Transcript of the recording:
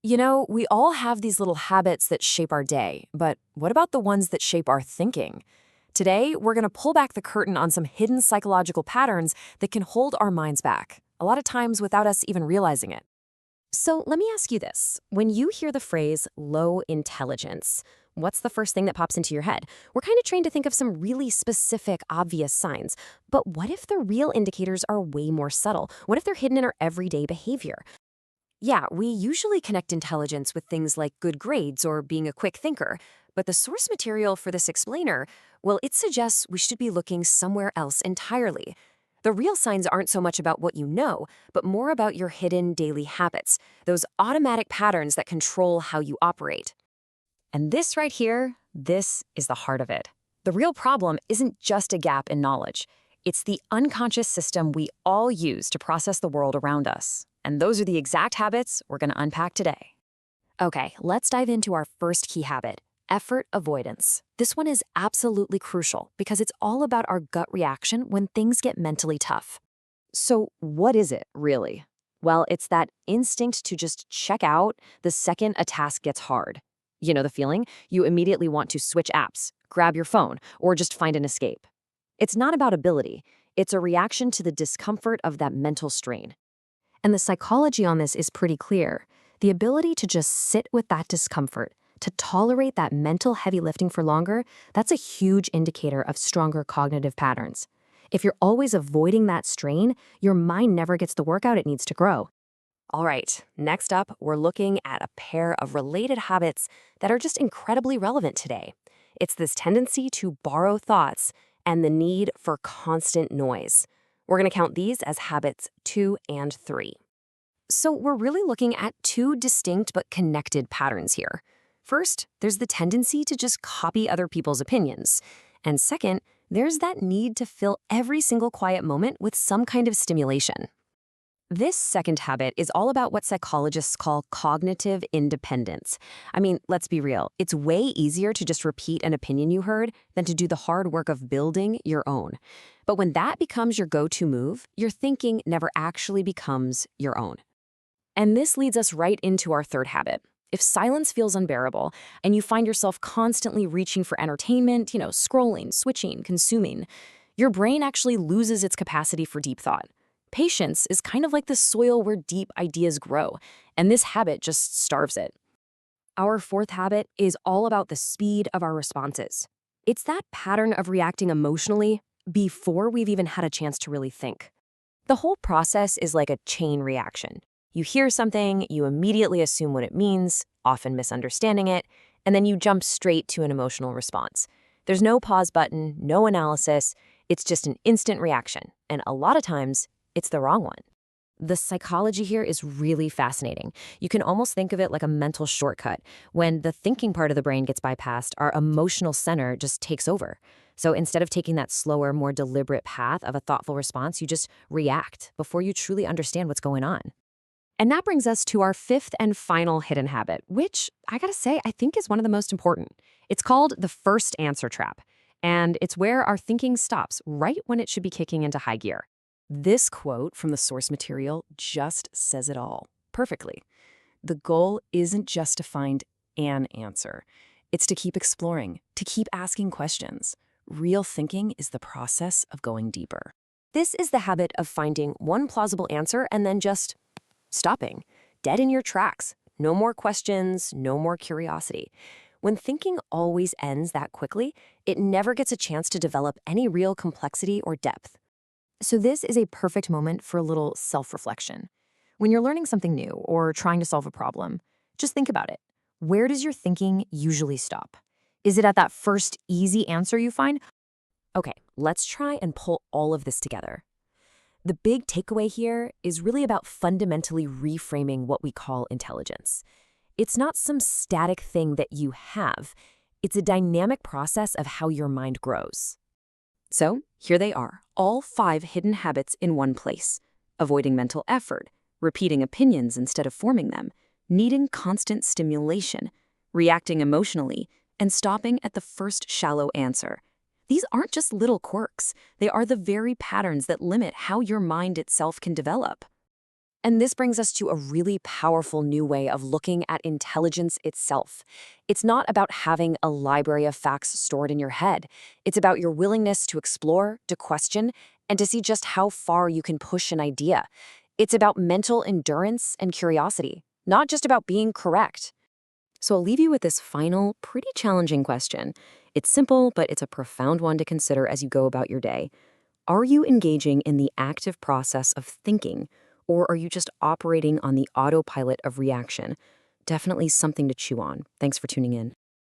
You know, we all have these little habits that shape our day, but what about the ones that shape our thinking? Today, we're going to pull back the curtain on some hidden psychological patterns that can hold our minds back, a lot of times without us even realizing it. So let me ask you this. When you hear the phrase low intelligence, what's the first thing that pops into your head? We're kind of trained to think of some really specific, obvious signs. But what if the real indicators are way more subtle? What if they're hidden in our everyday behavior? Yeah, we usually connect intelligence with things like good grades or being a quick thinker, but the source material for this explainer, well, it suggests we should be looking somewhere else entirely. The real signs aren't so much about what you know, but more about your hidden daily habits, those automatic patterns that control how you operate. And this right here, this is the heart of it. The real problem isn't just a gap in knowledge. It's the unconscious system we all use to process the world around us. And those are the exact habits we're going to unpack today. Okay, let's dive into our first key habit, effort avoidance. This one is absolutely crucial because it's all about our gut reaction when things get mentally tough. So, what is it, really? Well, it's that instinct to just check out the second a task gets hard. You know the feeling? You immediately want to switch apps, grab your phone, or just find an escape. It's not about ability, it's a reaction to the discomfort of that mental strain. And the psychology on this is pretty clear. The ability to just sit with that discomfort, to tolerate that mental heavy lifting for longer, that's a huge indicator of stronger cognitive patterns. If you're always avoiding that strain, your mind never gets the workout it needs to grow. All right, next up, we're looking at a pair of related habits that are just incredibly relevant today. It's this tendency to borrow thoughts and the need for constant noise. We're going to count these as habits 2 and 3. So we're really looking at two distinct but connected patterns here. First, there's the tendency to just copy other people's opinions. And second, there's that need to fill every single quiet moment with some kind of stimulation. This second habit is all about what psychologists call cognitive independence. I mean, let's be real. It's way easier to just repeat an opinion you heard than to do the hard work of building your own. But when that becomes your go-to move, your thinking never actually becomes your own. And this leads us right into our third habit. If silence feels unbearable and you find yourself constantly reaching for entertainment, scrolling, switching, consuming, your brain actually loses its capacity for deep thought. Patience is kind of like the soil where deep ideas grow, and this habit just starves it. Our fourth habit is all about the speed of our responses. It's that pattern of reacting emotionally before we've even had a chance to really think. The whole process is like a chain reaction. You hear something, you immediately assume what it means, often misunderstanding it, and then you jump straight to an emotional response. There's no pause button, no analysis, it's just an instant reaction, and a lot of times, it's the wrong one. The psychology here is really fascinating. You can almost think of it like a mental shortcut. When the thinking part of the brain gets bypassed, our emotional center just takes over. So instead of taking that slower, more deliberate path of a thoughtful response, you just react before you truly understand what's going on. And that brings us to our fifth and final hidden habit, which, I gotta say, I think is one of the most important. It's called the first answer trap. And it's where our thinking stops right when it should be kicking into high gear. This quote from the source material just says it all perfectly. The goal isn't just to find an answer. It's to keep exploring, to keep asking questions. Real thinking is the process of going deeper. This is the habit of finding one plausible answer and then just stopping, dead in your tracks. No more questions, no more curiosity. When thinking always ends that quickly, it never gets a chance to develop any real complexity or depth. So this is a perfect moment for a little self-reflection. When you're learning something new or trying to solve a problem, just think about it. Where does your thinking usually stop? Is it at that first easy answer you find? Okay, let's try and pull all of this together. The big takeaway here is really about fundamentally reframing what we call intelligence. It's not some static thing that you have. It's a dynamic process of how your mind grows. So here they are, all 5 hidden habits in one place. Avoiding mental effort, repeating opinions instead of forming them, needing constant stimulation, reacting emotionally, and stopping at the first shallow answer. These aren't just little quirks. They are the very patterns that limit how your mind itself can develop. And this brings us to a really powerful new way of looking at intelligence itself. It's not about having a library of facts stored in your head. It's about your willingness to explore, to question, and to see just how far you can push an idea. It's about mental endurance and curiosity, not just about being correct. So I'll leave you with this final, pretty challenging question. It's simple, but it's a profound one to consider as you go about your day. Are you engaging in the active process of thinking, or are you just operating on the autopilot of reaction? Definitely something to chew on. Thanks for tuning in.